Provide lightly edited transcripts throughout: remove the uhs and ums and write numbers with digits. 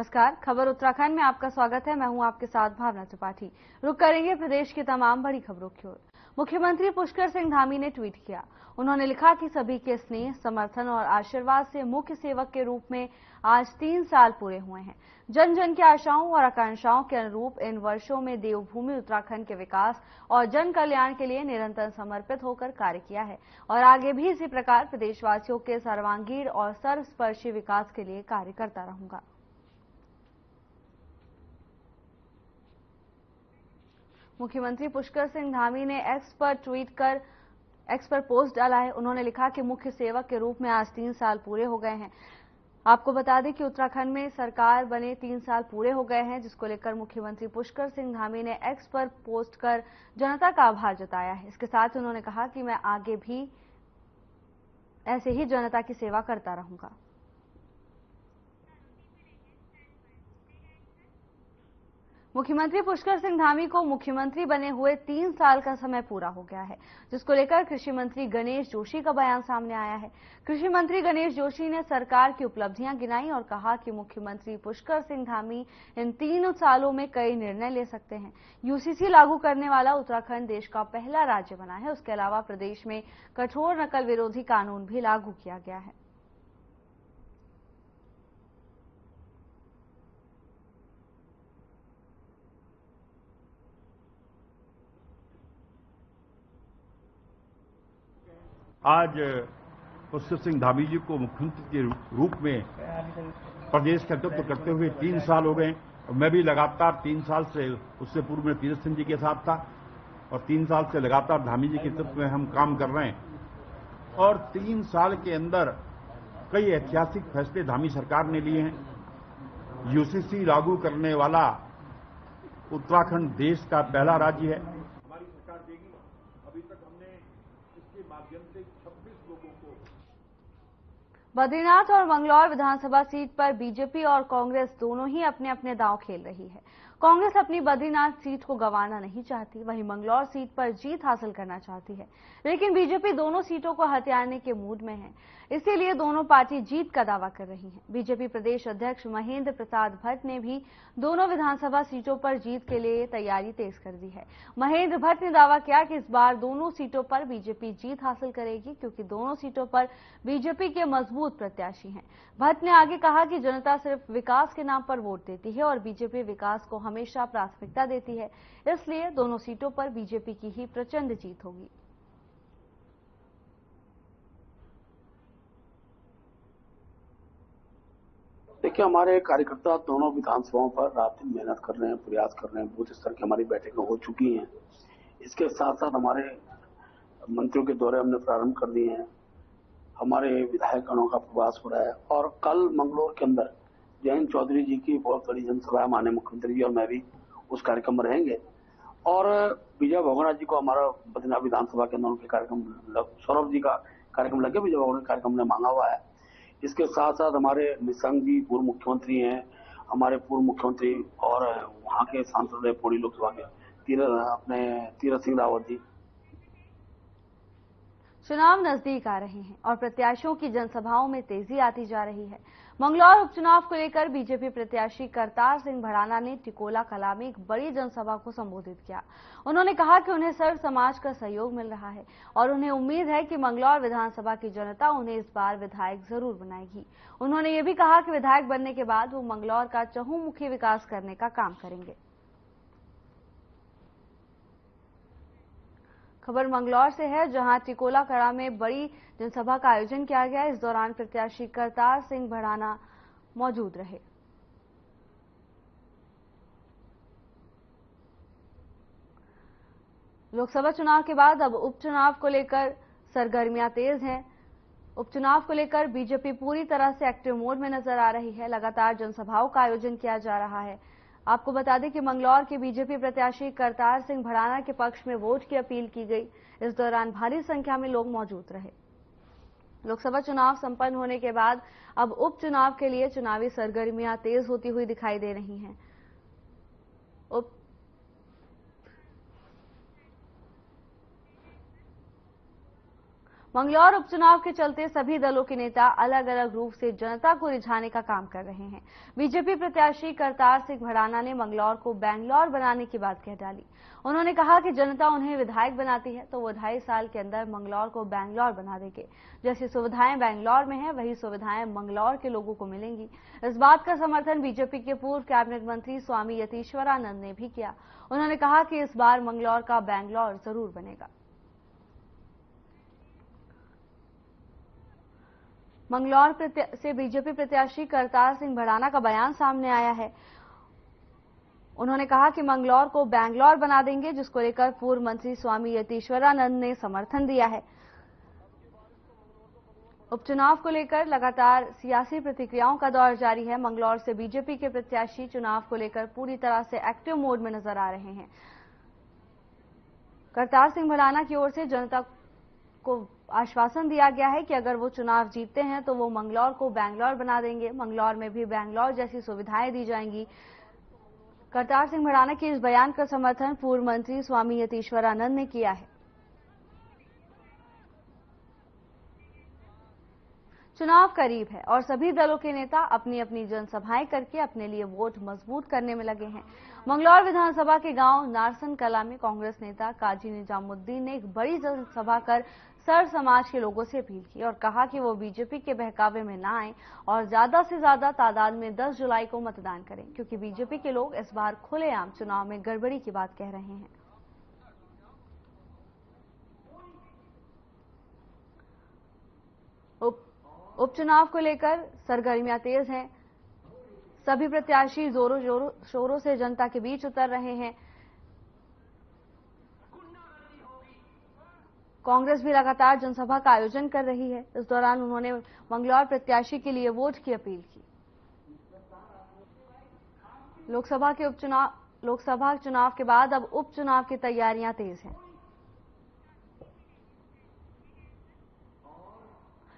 नमस्कार, खबर उत्तराखंड में आपका स्वागत है। मैं हूं आपके साथ भावना त्रिपाठी। रुक करेंगे प्रदेश की तमाम बड़ी खबरों की ओर। मुख्यमंत्री पुष्कर सिंह धामी ने ट्वीट किया। उन्होंने लिखा कि सभी के स्नेह, समर्थन और आशीर्वाद से मुख्य सेवक के रूप में आज 3 साल पूरे हुए हैं। जन जन की आशाओं और आकांक्षाओं के अनुरूप इन वर्षों में देवभूमि उत्तराखंड के विकास और जन कल्याण के लिए निरंतर समर्पित होकर कार्य किया है और आगे भी इसी प्रकार प्रदेशवासियों के सर्वांगीण और सर्वस्पर्शी विकास के लिए कार्य करता रहूंगा। मुख्यमंत्री पुष्कर सिंह धामी ने एक्स पर पोस्ट डाला है। उन्होंने लिखा कि मुख्य सेवक के रूप में आज 3 साल पूरे हो गए हैं। आपको बता दें कि उत्तराखंड में सरकार बने 3 साल पूरे हो गए हैं, जिसको लेकर मुख्यमंत्री पुष्कर सिंह धामी ने एक्स पर पोस्ट कर जनता का आभार जताया है। इसके साथ उन्होंने कहा कि मैं आगे भी ऐसे ही जनता की सेवा करता रहूंगा। मुख्यमंत्री पुष्कर सिंह धामी को मुख्यमंत्री बने हुए 3 साल का समय पूरा हो गया है, जिसको लेकर कृषि मंत्री गणेश जोशी का बयान सामने आया है। कृषि मंत्री गणेश जोशी ने सरकार की उपलब्धियां गिनाई और कहा कि मुख्यमंत्री पुष्कर सिंह धामी इन 3 सालों में कई निर्णय ले सकते हैं। यूसीसी लागू करने वाला उत्तराखंड देश का पहला राज्य बना है। उसके अलावा प्रदेश में कठोर नकल विरोधी कानून भी लागू किया गया है। आज पुष्कर सिंह धामी जी को मुख्यमंत्री के रूप में प्रदेश का नेतृत्व करते हुए 3 साल हो गए। मैं भी लगातार 3 साल से, उससे पूर्व में तीरथ सिंह जी के साथ था और 3 साल से लगातार धामी जी के नेतृत्व में हम काम कर रहे हैं और 3 साल के अंदर कई ऐतिहासिक फैसले धामी सरकार ने लिए हैं। यूसीसी लागू करने वाला उत्तराखंड देश का पहला राज्य है। हमारी सरकार देगी। अभी तक हमने इसके माध्यम से 26 लोगों को। बद्रीनाथ और मंगलौर विधानसभा सीट पर बीजेपी और कांग्रेस दोनों ही अपने अपने दांव खेल रही है। कांग्रेस अपनी बद्रीनाथ सीट को गंवाना नहीं चाहती, वहीं मंगलौर सीट पर जीत हासिल करना चाहती है, लेकिन बीजेपी दोनों सीटों को हथियाने के मूड में है। इसीलिए दोनों पार्टी जीत का दावा कर रही हैं। बीजेपी प्रदेश अध्यक्ष महेंद्र प्रसाद भट्ट ने भी दोनों विधानसभा सीटों पर जीत के लिए तैयारी तेज कर दी है। महेंद्र भट्ट ने दावा किया कि इस बार दोनों सीटों पर बीजेपी जीत हासिल करेगी, क्योंकि दोनों सीटों पर बीजेपी के मजबूत प्रत्याशी हैं। भट्ट ने आगे कहा कि जनता सिर्फ विकास के नाम पर वोट देती है और बीजेपी विकास को हमेशा प्राथमिकता देती है, इसलिए दोनों सीटों पर बीजेपी की ही प्रचंड जीत होगी। देखिए, हमारे कार्यकर्ता दोनों विधानसभाओं पर रात दिन मेहनत कर रहे हैं, प्रयास कर रहे हैं। बूथ स्तर की हमारी बैठकें हो चुकी हैं। इसके साथ साथ हमारे मंत्रियों के दौरे हमने प्रारंभ कर दिए हैं। हमारे विधायकगणों का प्रवास हो रहा है और कल मंगलौर के अंदर जयंत चौधरी जी की बहुत बड़ी जनसभा है। माननीय मुख्यमंत्री जी और मैं भी उस कार्यक्रम में रहेंगे और विजय बहुगुणा जी को हमारा बद्रीनाथ विधानसभा के अंदर उनके कार्यक्रम, सौरभ जी का कार्यक्रम लगे, विजय बहुगुणा कार्यक्रम ने मांगा हुआ है। इसके साथ साथ हमारे निशंक जी पूर्व मुख्यमंत्री हैं, हमारे पूर्व मुख्यमंत्री और वहां के सांसद है पौड़ी लोकसभा के तीरथ सिंह रावत जी। चुनाव नजदीक आ रहे हैं और प्रत्याशियों की जनसभाओं में तेजी आती जा रही है। मंगलौर उपचुनाव को लेकर बीजेपी प्रत्याशी करतार सिंह भड़ाना ने टिकोला कला में एक बड़ी जनसभा को संबोधित किया। उन्होंने कहा कि उन्हें सर्व समाज का सहयोग मिल रहा है और उन्हें उम्मीद है कि मंगलौर विधानसभा की जनता उन्हें इस बार विधायक जरूर बनाएगी। उन्होंने ये भी कहा कि विधायक बनने के बाद वो मंगलौर का चहुमुखी विकास करने का काम करेंगे। खबर मंगलौर से है, जहां टिकोला कड़ा में बड़ी जनसभा का आयोजन किया गया। इस दौरान प्रत्याशी करतार सिंह भड़ाना मौजूद रहे। लोकसभा चुनाव के बाद अब उपचुनाव को लेकर सरगर्मियां तेज हैं। उपचुनाव को लेकर बीजेपी पूरी तरह से एक्टिव मोड में नजर आ रही है। लगातार जनसभाओं का आयोजन किया जा रहा है। आपको बता दें कि मंगलौर के बीजेपी प्रत्याशी करतार सिंह भड़ाना के पक्ष में वोट की अपील की गई। इस दौरान भारी संख्या में लोग मौजूद रहे। लोकसभा चुनाव संपन्न होने के बाद अब उपचुनाव के लिए चुनावी सरगर्मियां तेज होती हुई दिखाई दे रही हैं। मंगलौर उपचुनाव के चलते सभी दलों के नेता अलग अलग रूप से जनता को रिझाने का काम कर रहे हैं। बीजेपी प्रत्याशी करतार सिंह भड़ाना ने मंगलौर को बैंगलोर बनाने की बात कह डाली। उन्होंने कहा कि जनता उन्हें विधायक बनाती है तो वो 2.5 साल के अंदर मंगलौर को बैंगलोर बना देंगे। जैसी सुविधाएं बैंगलोर में है वही सुविधाएं मंगलौर के लोगों को मिलेंगी। इस बात का समर्थन बीजेपी के पूर्व कैबिनेट मंत्री स्वामी यतीश्वरानंद ने भी किया। उन्होंने कहा कि इस बार मंगलौर का बैंगलोर जरूर बनेगा। मंगलौर से बीजेपी प्रत्याशी करतार सिंह भड़ाना का बयान सामने आया है। उन्होंने कहा कि मंगलौर को बैंगलोर बना देंगे, जिसको लेकर पूर्व मंत्री स्वामी यतीश्वरानंद ने समर्थन दिया है। उपचुनाव को लेकर लगातार सियासी प्रतिक्रियाओं का दौर जारी है। मंगलौर से बीजेपी के प्रत्याशी चुनाव को लेकर पूरी तरह से एक्टिव मोड में नजर आ रहे हैं। करतार सिंह भड़ाना की ओर से जनता को आश्वासन दिया गया है कि अगर वो चुनाव जीतते हैं तो वो मंगलौर को बैंगलोर बना देंगे। मंगलौर में भी बैंगलोर जैसी सुविधाएं दी जाएंगी। करतार सिंह भड़ाना के इस बयान का समर्थन पूर्व मंत्री स्वामी यतीश्वरानंद ने किया है। चुनाव करीब है और सभी दलों के नेता अपनी अपनी जनसभाएं करके अपने लिए वोट मजबूत करने में लगे हैं। मंगलौर विधानसभा के गांव नारसन कला में कांग्रेस नेता काजी निजामुद्दीन ने एक बड़ी जनसभा कर सर समाज के लोगों से अपील की और कहा कि वो बीजेपी के बहकावे में ना आए और ज्यादा से ज्यादा तादाद में 10 जुलाई को मतदान करें, क्योंकि बीजेपी के लोग इस बार खुलेआम चुनाव में गड़बड़ी की बात कह रहे हैं। उपचुनाव को लेकर सरगर्मियां तेज हैं। सभी प्रत्याशी जोरों शोरों से जनता के बीच उतर रहे हैं। कांग्रेस भी लगातार जनसभा का आयोजन कर रही है। इस दौरान उन्होंने मंगलौर प्रत्याशी के लिए वोट की अपील की। लोकसभा चुनाव के बाद अब उपचुनाव की तैयारियां तेज हैं।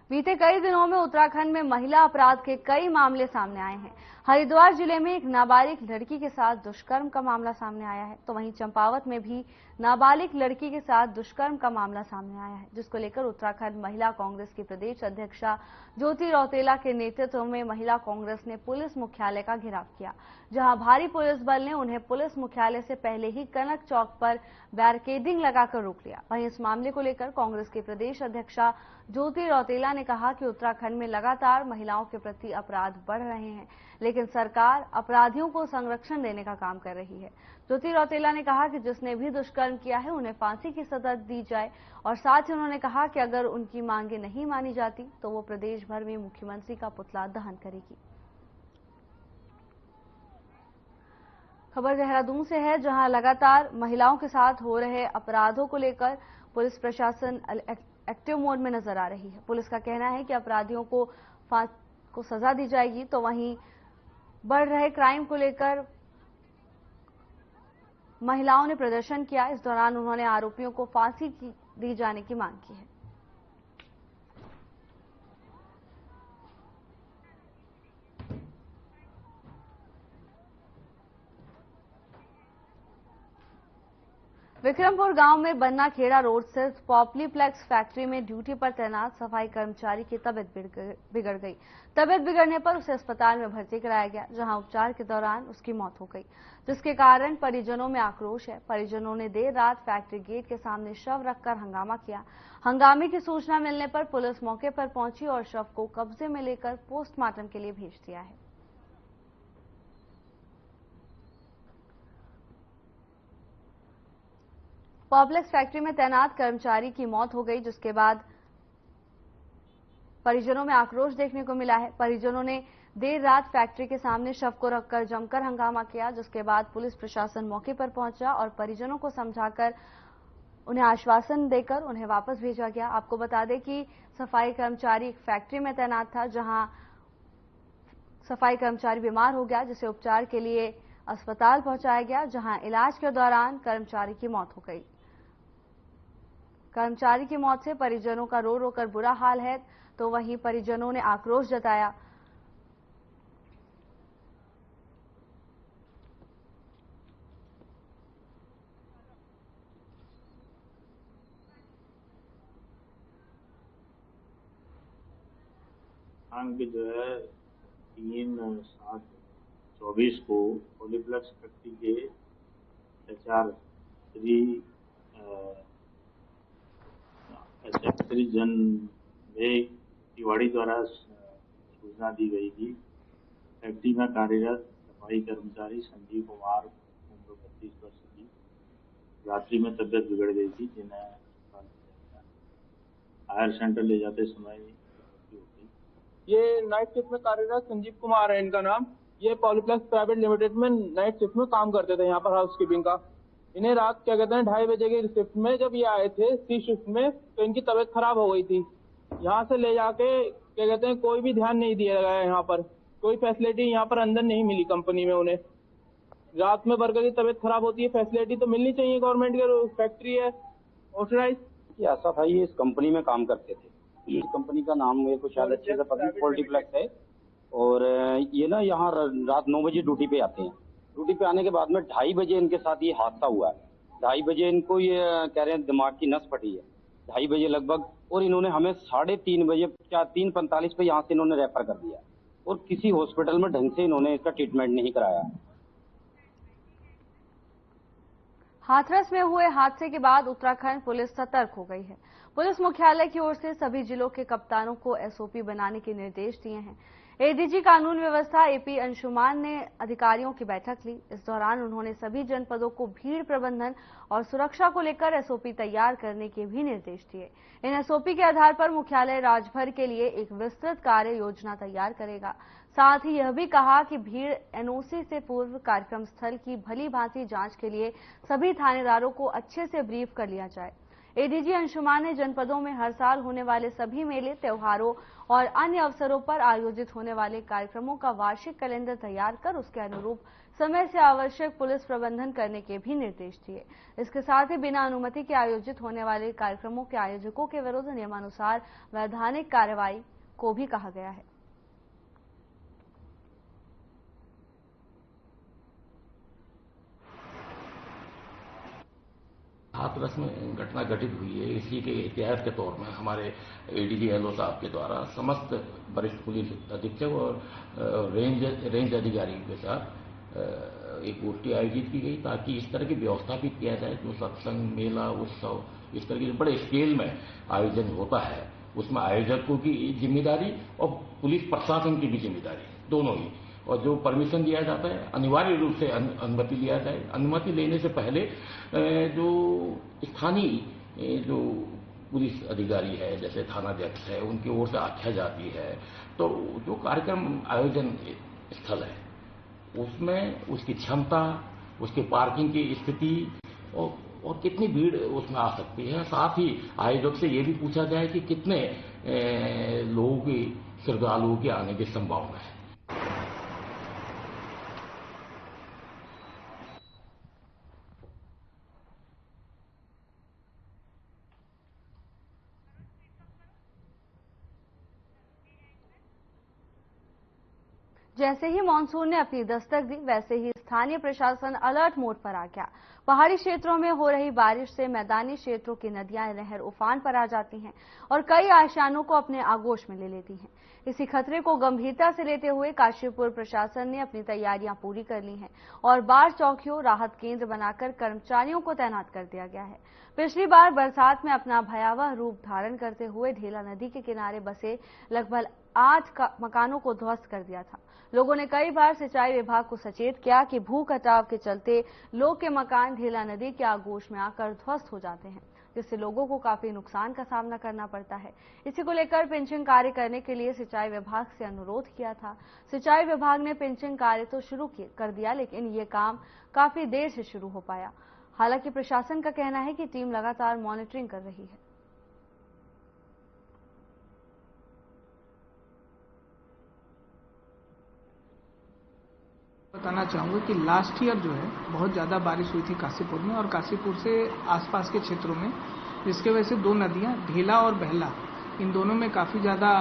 बीते कई दिनों में उत्तराखंड में महिला अपराध के कई मामले सामने आए हैं। हरिद्वार जिले में एक नाबालिग लड़की के साथ दुष्कर्म का मामला सामने आया है, तो वहीं चंपावत में भी नाबालिग लड़की के साथ दुष्कर्म का मामला सामने आया है, जिसको लेकर उत्तराखंड महिला कांग्रेस की प्रदेश अध्यक्षा ज्योति रौतेला के नेतृत्व में महिला कांग्रेस ने पुलिस मुख्यालय का घेराव किया, जहां भारी पुलिस बल ने उन्हें पुलिस मुख्यालय से पहले ही कनक चौक पर बैरिकेडिंग लगाकर रोक लिया। वहीं इस मामले को लेकर कांग्रेस की प्रदेश अध्यक्षा ज्योति रौतेला ने कहा कि उत्तराखंड में लगातार महिलाओं के प्रति अपराध बढ़ रहे हैं, लेकिन सरकार अपराधियों को संरक्षण देने का काम कर रही है। ज्योति रौतेला ने कहा कि जिसने भी दुष्कर्म किया है उन्हें फांसी की सजा दी जाए और साथ ही उन्होंने कहा कि अगर उनकी मांगे नहीं मानी जाती तो वो प्रदेश भर में मुख्यमंत्री का पुतला दहन करेगी। खबर देहरादून से है, जहां लगातार महिलाओं के साथ हो रहे अपराधों को लेकर पुलिस प्रशासन एक्टिव मोड में नजर आ रही है। पुलिस का कहना है कि अपराधियों को सजा दी जाएगी, तो वहीं बढ़ रहे क्राइम को लेकर महिलाओं ने प्रदर्शन किया। इस दौरान उन्होंने आरोपियों को फांसी दी जाने की मांग की है। विक्रमपुर गांव में बन्ना खेड़ा रोड स्थित पॉपलीप्लेक्स फैक्ट्री में ड्यूटी पर तैनात सफाई कर्मचारी की तबीयत बिगड़ गई। तबीयत बिगड़ने पर उसे अस्पताल में भर्ती कराया गया, जहां उपचार के दौरान उसकी मौत हो गई, जिसके कारण परिजनों में आक्रोश है। परिजनों ने देर रात फैक्ट्री गेट के सामने शव रखकर हंगामा किया। हंगामे की सूचना मिलने पर पुलिस मौके पर पहुंची और शव को कब्जे में लेकर पोस्टमार्टम के लिए भेज दिया है। पॉपलेक्स फैक्ट्री में तैनात कर्मचारी की मौत हो गई, जिसके बाद परिजनों में आक्रोश देखने को मिला है। परिजनों ने देर रात फैक्ट्री के सामने शव को रखकर जमकर हंगामा किया, जिसके बाद पुलिस प्रशासन मौके पर पहुंचा और परिजनों को समझाकर उन्हें आश्वासन देकर उन्हें वापस भेजा गया। आपको बता दें कि सफाई कर्मचारी एक फैक्ट्री में तैनात था, जहां सफाई कर्मचारी बीमार हो गया, जिसे उपचार के लिए अस्पताल पहुंचाया गया, जहां इलाज के दौरान कर्मचारी की मौत हो गई। कर्मचारी की मौत से परिजनों का रो रो कर बुरा हाल है, तो वहीं परिजनों ने आक्रोश जताया। दिनांक जो है 3/7/24 को पॉलीप्लेक्स फैक्ट्री के HR श्री जन तिवाड़ी द्वारा सूचना दी गई थी। फैक्ट्री में कार्यरत सफाई कर्मचारी संजीव कुमार उम्र 32 वर्ष की रात्रि में तबियत बिगड़ गई थी, जिन्हें हायर सेंटर ले जाते समय मृत्यु हो गई। ये नाइट शिफ्ट में कार्यरत संजीव कुमार है इनका नाम। ये पॉलीप्लेक्स प्राइवेट लिमिटेड में नाइट शिफ्ट में काम करते थे, यहाँ पर हाउसकीपिंग का। इन्हें रात 2:30 बजे की शिफ्ट में जब ये आए थे सी शिफ्ट में, तो इनकी तबीयत खराब हो गई थी। यहाँ से ले जाके कोई भी ध्यान नहीं दिया गया। यहाँ पर कोई फैसिलिटी यहाँ पर अंदर नहीं मिली कंपनी में उन्हें। रात में वर्कर की तबीयत खराब होती है, फैसिलिटी तो मिलनी चाहिए, गवर्नमेंट की फैक्ट्री है ऑथराइज। ऐसा था, ये इस कंपनी में काम करते थे। इस कंपनी का नाम मेरे को शायद अच्छे से पता नहीं, पॉलीप्लेक्स है। और ये ना यहाँ रात 9 बजे ड्यूटी पे आते हैं। ड्यूटी पे आने के बाद में 2:30 बजे इनके साथ ये हादसा हुआ है। 2:30 बजे इनको ये कह रहे हैं दिमाग की नस फटी है, 2:30 बजे लगभग। और इन्होंने हमें 3:30 बजे 3:45 पे यहाँ से इन्होंने रेफर कर दिया, और किसी हॉस्पिटल में ढंग से इन्होंने इसका ट्रीटमेंट नहीं कराया। हाथरस में हुए हादसे के बाद उत्तराखंड पुलिस सतर्क हो गई है। पुलिस मुख्यालय की ओर से सभी जिलों के कप्तानों को SOP बनाने के निर्देश दिए हैं। ADG कानून व्यवस्था AP अंशुमान ने अधिकारियों की बैठक ली। इस दौरान उन्होंने सभी जनपदों को भीड़ प्रबंधन और सुरक्षा को लेकर SOP तैयार करने के भी निर्देश दिए। इन SOP के आधार पर मुख्यालय राज्यभर के लिए एक विस्तृत कार्य योजना तैयार करेगा। साथ ही यह भी कहा कि भीड़ NOC से पूर्व कार्यक्रम स्थल की भली भांति जांच के लिए सभी थानेदारों को अच्छे से ब्रीफ कर लिया जाए। ADG अंशुमान ने जनपदों में हर साल होने वाले सभी मेले, त्योहारों और अन्य अवसरों पर आयोजित होने वाले कार्यक्रमों का वार्षिक कैलेंडर तैयार कर उसके अनुरूप समय से आवश्यक पुलिस प्रबंधन करने के भी निर्देश दिए। इसके साथ ही बिना अनुमति के आयोजित होने वाले कार्यक्रमों के आयोजकों के विरुद्ध नियमानुसार वैधानिक कार्रवाई को भी कहा गया है। हाथरस में घटना घटित हुई है, इसी के इतिहास के तौर में हमारे ADG LO साहब के द्वारा समस्त वरिष्ठ पुलिस अधीक्षक और रेंज अधिकारी के साथ एक गोष्ठी आयोजित की गई, ताकि इस तरह की व्यवस्था भी किया जाए। जो सत्संग, मेला, उत्सव इस तरह के बड़े स्केल में आयोजन होता है, उसमें आयोजकों की जिम्मेदारी और पुलिस प्रशासन की भी जिम्मेदारी, दोनों ही। और जो परमिशन दिया जाता है अनिवार्य रूप से अनुमति लिया जाए। अनुमति लेने से पहले जो स्थानीय जो पुलिस अधिकारी है, जैसे थानाध्यक्ष है, उनकी ओर से आख्या जाती है। तो जो कार्यक्रम आयोजन स्थल है उसमें उसकी क्षमता, उसके पार्किंग की स्थिति और कितनी भीड़ उसमें आ सकती है। साथ ही आयोजक से ये भी पूछा जाए कि कितने लोगों की, श्रद्धालुओं के आने की संभावना है। जैसे ही मानसून ने अपनी दस्तक दी, वैसे ही स्थानीय प्रशासन अलर्ट मोड पर आ गया। पहाड़ी क्षेत्रों में हो रही बारिश से मैदानी क्षेत्रों की नदियां नहर उफान पर आ जाती हैं और कई आशियानों को अपने आगोश में ले लेती हैं। इसी खतरे को गंभीरता से लेते हुए काशीपुर प्रशासन ने अपनी तैयारियां पूरी कर ली हैं और बाढ़ चौकियों, राहत केंद्र बनाकर कर्मचारियों को तैनात कर दिया गया है। पिछली बार बरसात में अपना भयावह रूप धारण करते हुए ढेला नदी के किनारे बसे लगभग 8 मकानों को ध्वस्त कर दिया था। लोगों ने कई बार सिंचाई विभाग को सचेत किया कि भू कटाव के चलते लोग के मकान ढेला नदी के आगोश में आकर ध्वस्त हो जाते हैं, जिससे लोगों को काफी नुकसान का सामना करना पड़ता है। इसी को लेकर पिंचिंग कार्य करने के लिए सिंचाई विभाग से अनुरोध किया था। सिंचाई विभाग ने पिंचिंग कार्य तो शुरू कर दिया, लेकिन ये काम काफी देर से शुरू हो पाया। हालांकि प्रशासन का कहना है कि टीम लगातार मॉनिटरिंग कर रही है। बताना चाहूँगा कि लास्ट ईयर जो है बहुत ज़्यादा बारिश हुई थी काशीपुर में और काशीपुर से आसपास के क्षेत्रों में, जिसके वजह से 2 नदियाँ ढेला और बहला, इन दोनों में काफ़ी ज़्यादा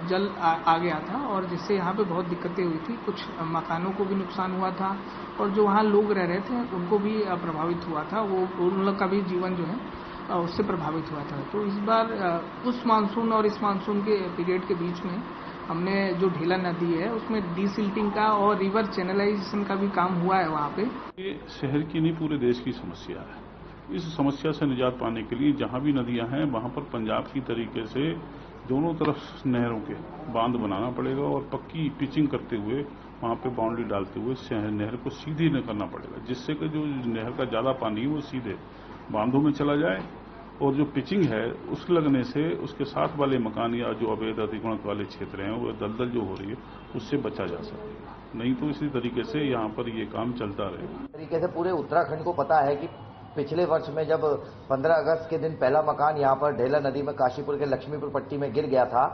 जल आ गया था और जिससे यहाँ पे बहुत दिक्कतें हुई थी। कुछ मकानों को भी नुकसान हुआ था और जो वहाँ लोग रह रहे थे उनको भी प्रभावित हुआ था, वो उन लोग का भी जीवन जो है उससे प्रभावित हुआ था। तो इस बार उस मानसून और इस मानसून के पीरियड के बीच में हमने जो ढेला नदी है उसमें डीसिल्टिंग का और रिवर चैनलाइजेशन का भी काम हुआ है वहाँ पे। ये शहर की नहीं पूरे देश की समस्या है। इस समस्या से निजात पाने के लिए जहाँ भी नदियाँ हैं वहाँ पर पंजाब की तरीके से दोनों तरफ नहरों के बांध बनाना पड़ेगा और पक्की पिचिंग करते हुए वहाँ पे बाउंड्री डालते हुए नहर को सीधी न करना पड़ेगा, जिससे कि जो नहर का ज्यादा पानी है वो सीधे बांधों में चला जाए और जो पिचिंग है उस लगने से उसके साथ वाले मकान या जो अवैध अतिक्रमण वाले क्षेत्र हैं वो दलदल जो हो रही है उससे बचा जा सकेगा। नहीं तो इसी तरीके से यहाँ पर ये काम चलता रहेगा। तरीके से पूरे उत्तराखंड को पता है कि पिछले वर्ष में जब 15 अगस्त के दिन पहला मकान यहाँ पर ढेला नदी में काशीपुर के लक्ष्मीपुर पट्टी में गिर गया था,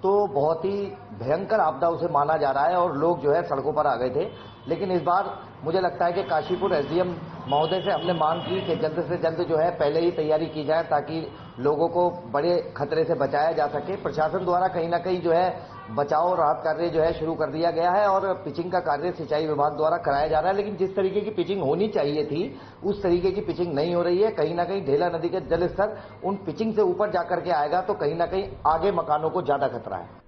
तो बहुत ही भयंकर आपदा उसे माना जा रहा है और लोग जो है सड़कों पर आ गए थे। लेकिन इस बार मुझे लगता है कि काशीपुर एसडीएम महोदय से हमने मांग की कि जल्द से जल्द जो है पहले ही तैयारी की जाए ताकि लोगों को बड़े खतरे से बचाया जा सके। प्रशासन द्वारा कहीं ना कहीं जो है बचाव और राहत कार्य जो है शुरू कर दिया गया है और पिचिंग का कार्य सिंचाई विभाग द्वारा कराया जा रहा है, लेकिन जिस तरीके की पिचिंग होनी चाहिए थी उस तरीके की पिचिंग नहीं हो रही है। कहीं ना कहीं ढेला नदी के जल स्तर उन पिचिंग से ऊपर जाकर के आएगा तो कहीं ना कहीं आगे मकानों को ज्यादा खतरा है।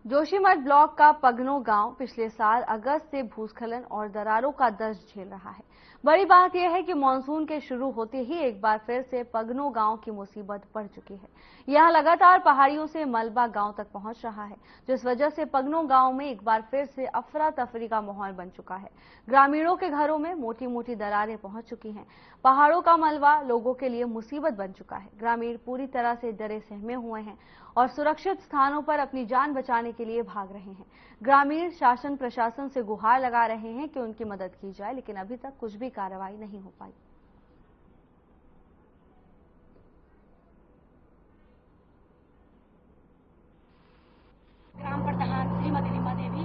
जोशीमठ ब्लॉक का पगनो गांव पिछले साल अगस्त से भूस्खलन और दरारों का दर्द झेल रहा है। बड़ी बात यह है कि मानसून के शुरू होते ही एक बार फिर से पगनो गांव की मुसीबत बढ़ चुकी है। यहां लगातार पहाड़ियों से मलबा गांव तक पहुंच रहा है, जिस वजह से पगनो गांव में एक बार फिर से अफरा तफरी का माहौल बन चुका है। ग्रामीणों के घरों में मोटी मोटी दरारें पहुंच चुकी हैं। पहाड़ों का मलबा लोगों के लिए मुसीबत बन चुका है। ग्रामीण पूरी तरह से डरे सहमे हुए हैं और सुरक्षित स्थानों पर अपनी जान बचाने के लिए भाग रहे हैं। ग्रामीण शासन प्रशासन से गुहार लगा रहे हैं कि उनकी मदद की जाए, लेकिन अभी तक कुछ भी कार्रवाई नहीं हो पाई। ग्राम प्रधान श्रीमती रीमा देवी,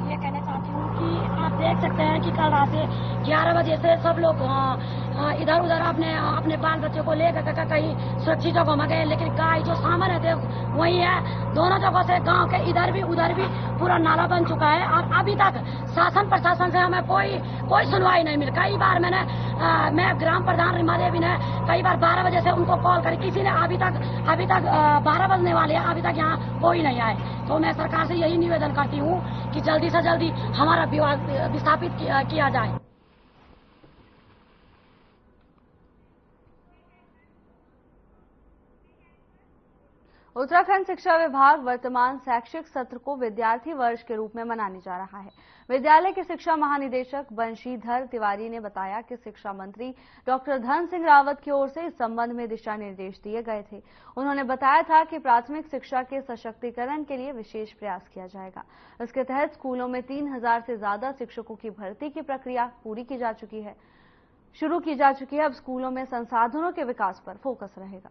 ये कहना चाहती हूँ कि आप देख सकते हैं कि कल रात 11 बजे से सब लोग इधर उधर अपने बाल बच्चों को लेकर कहीं सुरक्षित जगहों में गए, लेकिन गाय जो सामने थे वही है। दोनों जगहों से गांव के इधर भी उधर भी पूरा नाला बन चुका है और अभी तक शासन प्रशासन से हमें कोई सुनवाई नहीं मिली। कई बार मैं ग्राम प्रधान रीमा देवी ने कई बार 12 बजे से उनको कॉल करी, किसी ने अभी तक 12 बजने वाले हैं, अभी तक यहाँ कोई नहीं आए। तो मैं सरकार से यही निवेदन करती हूँ कि जल्दी से जल्दी हमारा विवाद विस्थापित किया जाए। उत्तराखंड शिक्षा विभाग वर्तमान शैक्षिक सत्र को विद्यार्थी वर्ष के रूप में मनाने जा रहा है। विद्यालय के शिक्षा महानिदेशक बंशीधर तिवारी ने बताया कि शिक्षा मंत्री डॉक्टर धन सिंह रावत की ओर से इस संबंध में दिशा निर्देश दिए गए थे। उन्होंने बताया था कि प्राथमिक शिक्षा के सशक्तिकरण के लिए विशेष प्रयास किया जाएगा। इसके तहत स्कूलों में 3000 से ज्यादा शिक्षकों की भर्ती की प्रक्रिया शुरू की जा चुकी है। अब स्कूलों में संसाधनों के विकास पर फोकस रहेगा।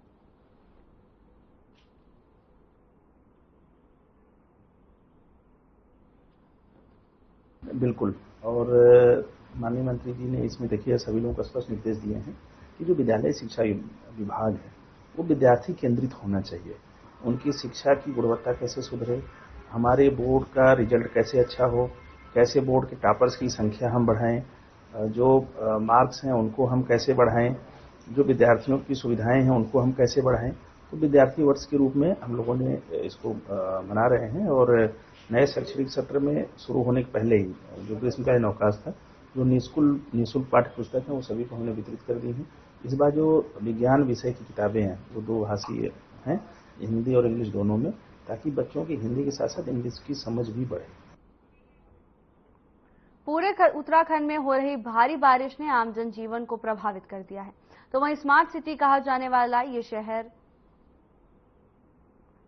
बिल्कुल, और माननीय मंत्री जी ने इसमें देखिए सभी लोगों को स्पष्ट निर्देश दिए हैं कि जो विद्यालय शिक्षा विभाग है वो विद्यार्थी केंद्रित होना चाहिए। उनकी शिक्षा की गुणवत्ता कैसे सुधरे, हमारे बोर्ड का रिजल्ट कैसे अच्छा हो, कैसे बोर्ड के टॉपर्स की संख्या हम बढ़ाएं, जो मार्क्स हैं उनको हम कैसे बढ़ाएं, जो विद्यार्थियों की सुविधाएं हैं उनको हम कैसे बढ़ाएं। तो विद्यार्थी वर्ष के रूप में हम लोगों ने इसको मना रहे हैं और नए शैक्षणिक सत्र में शुरू होने के पहले ही जो ग्रीष्मकालीन अवकाश था, जो निःशुल्क पाठ्य पुस्तक हैं वो सभी को हमने वितरित कर दी हैं। इस बार जो विज्ञान विषय की किताबें हैं वो 2 भाषीय हैं, हिंदी और इंग्लिश दोनों में, ताकि बच्चों की हिंदी के साथ साथ इंग्लिश की समझ भी बढ़े। पूरे उत्तराखंड में हो रही भारी बारिश ने आम जनजीवन को प्रभावित कर दिया है, तो वहीं स्मार्ट सिटी कहा जाने वाला ये शहर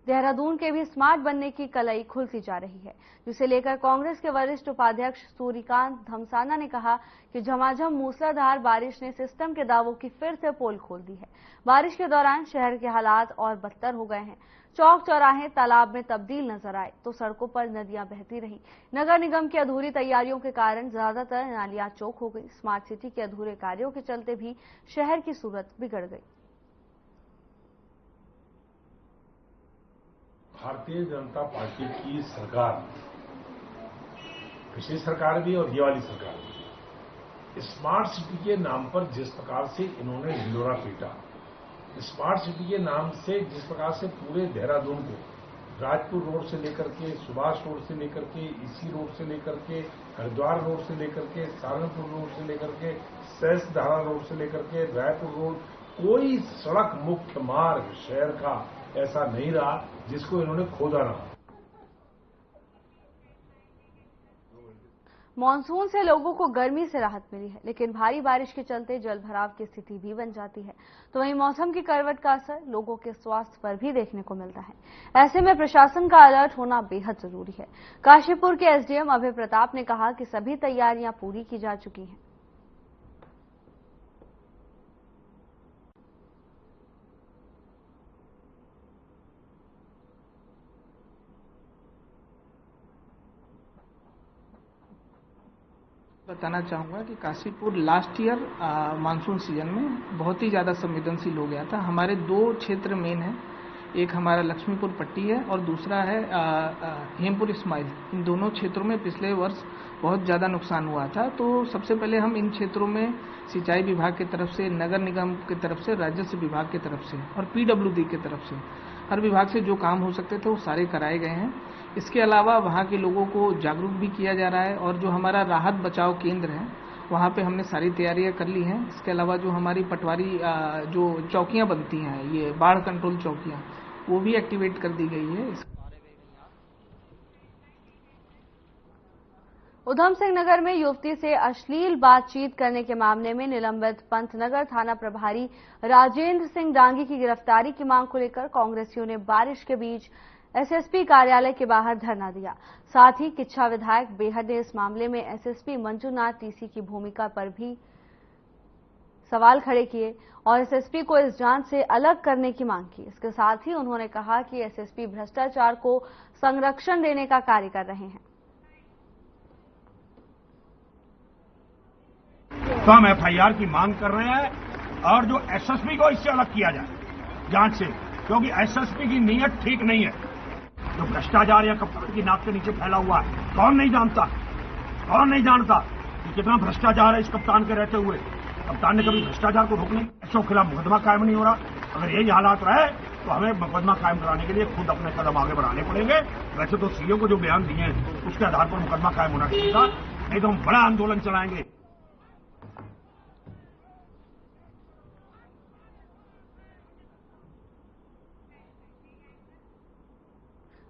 देहरादून के भी स्मार्ट बनने की कलई खुलती जा रही है, जिसे लेकर कांग्रेस के वरिष्ठ उपाध्यक्ष सूर्यकांत धमसाना ने कहा कि झमाझम मूसलाधार बारिश ने सिस्टम के दावों की फिर से पोल खोल दी है। बारिश के दौरान शहर के हालात और बदतर हो गए हैं। चौक चौराहे तालाब में तब्दील नजर आए तो सड़कों पर नदियां बहती रहीं। नगर निगम की अधूरी तैयारियों के कारण ज्यादातर नालियां चौक हो गई। स्मार्ट सिटी के अधूरे कार्यों के चलते भी शहर की सूरत बिगड़ गई। भारतीय जनता पार्टी की सरकार, पिछली सरकार भी और ये वाली सरकार भी, स्मार्ट सिटी के नाम पर जिस प्रकार से इन्होंने ढिंढोरा पीटा, स्मार्ट सिटी के नाम से जिस प्रकार से पूरे देहरादून को राजपुर रोड से लेकर के, सुभाष रोड से लेकर के, इसी रोड से लेकर के, हरिद्वार रोड से लेकर के, सहारनपुर रोड से लेकर के, सहस्त्रधारा रोड से लेकर के, रायपुर रोड, कोई सड़क मुख्य मार्ग शहर का ऐसा नहीं रहा जिसको इन्होंने खोदा ना। मॉनसून से लोगों को गर्मी से राहत मिली है, लेकिन भारी बारिश के चलते जल भराव की स्थिति भी बन जाती है। तो वहीं मौसम की करवट का असर लोगों के स्वास्थ्य पर भी देखने को मिलता है। ऐसे में प्रशासन का अलर्ट होना बेहद जरूरी है। काशीपुर के एसडीएम अभय प्रताप ने कहा कि सभी तैयारियां पूरी की जा चुकी हैं। बताना चाहूँगा कि Kashipur last year monsoon season में बहुत ही ज़्यादा संवेदनशील हो गया था। हमारे दो क्षेत्र मेन हैं, एक हमारा लक्ष्मीपुर पट्टी है और दूसरा है हेमपुर इस्माइल। इन दोनों क्षेत्रों में पिछले वर्ष बहुत ज़्यादा नुकसान हुआ था। तो सबसे पहले हम इन क्षेत्रों में सिंचाई विभाग की तरफ से, नगर निगम की तरफ से, राजस्व विभाग की तरफ से और पीडब्ल्यूडी की तरफ से हर विभाग से जो काम हो सकते थे वो सारे कराए गए हैं। इसके अलावा वहाँ के लोगों को जागरूक भी किया जा रहा है और जो हमारा राहत बचाव केंद्र है वहाँ पे हमने सारी तैयारियां कर ली हैं। इसके अलावा जो हमारी पटवारी जो चौकियाँ बनती हैं, ये बाढ़ कंट्रोल चौकियाँ, वो भी एक्टिवेट कर दी गई है। उधम सिंह नगर में युवती से अश्लील बातचीत करने के मामले में निलंबित पंतनगर थाना प्रभारी राजेंद्र सिंह डांगी की गिरफ्तारी की मांग को लेकर कांग्रेसियों ने बारिश के बीच एसएसपी कार्यालय के बाहर धरना दिया। साथ ही किच्छा विधायक बेहद ने इस मामले में एसएसपी मंजूनाथ टीसी की भूमिका पर भी सवाल खड़े किए और एसएसपी को इस जांच से अलग करने की मांग की। इसके साथ ही उन्होंने कहा कि एसएसपी भ्रष्टाचार को संरक्षण देने का कार्य कर रहे हैं। तो हम एफआईआर की मांग कर रहे हैं और जो एसएसपी को इससे अलग किया जाए जांच से, क्योंकि एसएसपी की नीयत ठीक नहीं है। जो भ्रष्टाचार या कपट की नाक के नीचे फैला हुआ है, कौन नहीं जानता, कौन नहीं जानता कि कितना भ्रष्टाचार है इस कप्तान के रहते हुए। कप्तान ने कभी भ्रष्टाचार को रोकने के खिलाफ मुकदमा कायम नहीं हो रहा। अगर यही हालात रहे तो हमें मुकदमा कायम कराने के लिए खुद अपने कदम आगे बढ़ाने पड़ेंगे। वैसे तो सीओ को जो बयान दिए हैं उसके आधार पर मुकदमा कायम होना चाहिए था, नहीं तो हम बड़ा आंदोलन चलाएंगे।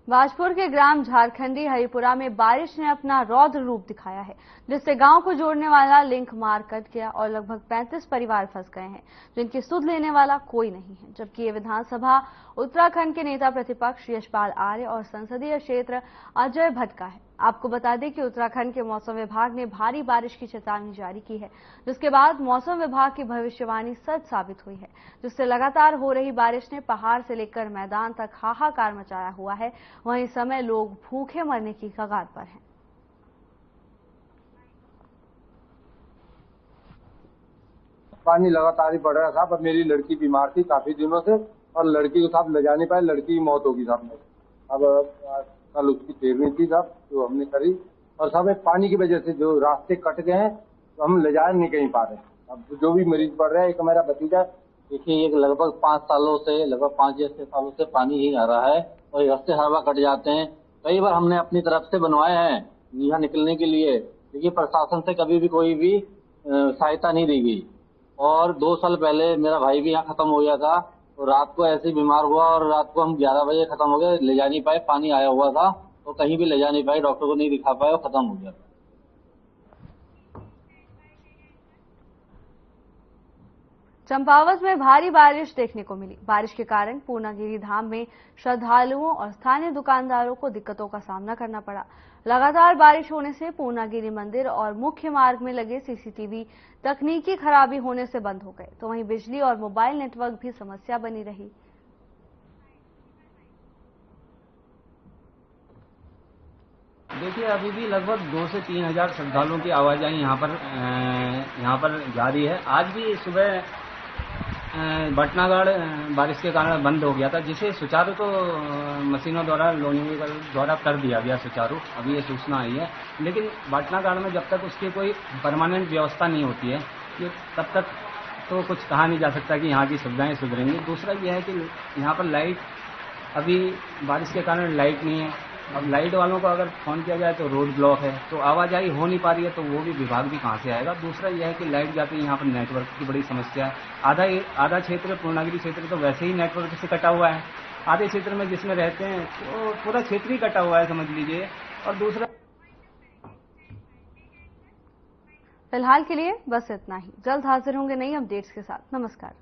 बाजपुर के ग्राम झारखंडी हरिपुरा में बारिश ने अपना रौद्र रूप दिखाया है, जिससे गांव को जोड़ने वाला लिंक मार्ग कट गया और लगभग 35 परिवार फंस गए हैं, जिनकी सुध लेने वाला कोई नहीं है। जबकि ये विधानसभा उत्तराखंड के नेता प्रतिपक्ष यशपाल आर्य और संसदीय क्षेत्र अजय भट्ट का है। आपको बता दें कि उत्तराखंड के मौसम विभाग ने भारी बारिश की चेतावनी जारी की है, जिसके बाद मौसम विभाग की भविष्यवाणी सच साबित हुई है, जिससे लगातार हो रही बारिश ने पहाड़ से लेकर मैदान तक हाहाकार मचाया हुआ है। वहीं इस समय लोग भूखे मरने की कगार पर हैं। पानी लगातार ही बढ़ रहा था, पर मेरी लड़की बीमार थी काफी दिनों से और लड़की को साहब ले जा नहीं पाए, लड़की की मौत होगी साहब। अब कल उसकी 13वीं थी साहब, जो हमने करी और साहब पानी की वजह से जो रास्ते कट गए हैं तो हम ले जा नहीं कहीं पा रहे। अब जो भी मरीज बढ़ रहा है, एक हमारा भतीजा, देखिए एक लगभग 5 सालों से, लगभग 5 या 6 सालों से पानी ही आ रहा है और रास्ते हर बार कट जाते हैं। कई बार हमने अपनी तरफ से बनवाए हैं यहाँ निकलने के लिए, लेकिन प्रशासन से कभी भी कोई भी सहायता नहीं दी गई। और 2 साल पहले मेरा भाई भी यहाँ खत्म हो गया था और रात को ऐसे बीमार हुआ और रात को हम 11 बजे खत्म हो गए, ले जा नहीं पाए, पानी आया हुआ था तो कहीं भी ले जा नहीं पाए, डॉक्टर को नहीं दिखा पाए और खत्म हो गया। चंपावत में भारी बारिश देखने को मिली। बारिश के कारण पूर्णागिरि धाम में श्रद्धालुओं और स्थानीय दुकानदारों को दिक्कतों का सामना करना पड़ा। लगातार बारिश होने से पूर्णागिरि मंदिर और मुख्य मार्ग में लगे सीसीटीवी तकनीकी खराबी होने से बंद हो गए, तो वहीं बिजली और मोबाइल नेटवर्क भी समस्या बनी रही। देखिए अभी भी लगभग 2 से 3 हजार श्रद्धालुओं की आवाजाही यहाँ पर जारी है। आज भी सुबह भटनागढ़ बारिश के कारण बंद हो गया था, जिसे सुचारू तो मशीनों द्वारा लोनिंग द्वारा कर दिया गया सुचारू, अभी ये सूचना आई है। लेकिन भटनागढ़ में जब तक उसकी कोई परमानेंट व्यवस्था नहीं होती है, ये तब तक तो कुछ कहा नहीं जा सकता कि यहाँ की सुविधाएं सुधरेंगी। दूसरा यह है कि यहाँ पर लाइट, अभी बारिश के कारण लाइट नहीं है। अब लाइट वालों को अगर फोन किया जाए तो रोड ब्लॉक है, तो आवाजाही हो नहीं पा रही है, तो वो भी विभाग भी कहाँ से आएगा। दूसरा यह है कि लाइट जाती है, यहाँ पर नेटवर्क की बड़ी समस्या है। आधा क्षेत्र, पूर्णागिरी क्षेत्र तो वैसे ही नेटवर्क से कटा हुआ है। आधे क्षेत्र में जिसमें रहते हैं तो पूरा क्षेत्र ही कटा हुआ है समझ लीजिए। और दूसरा, फिलहाल के लिए बस इतना ही। जल्द हाजिर होंगे नई अपडेट्स के साथ। नमस्कार।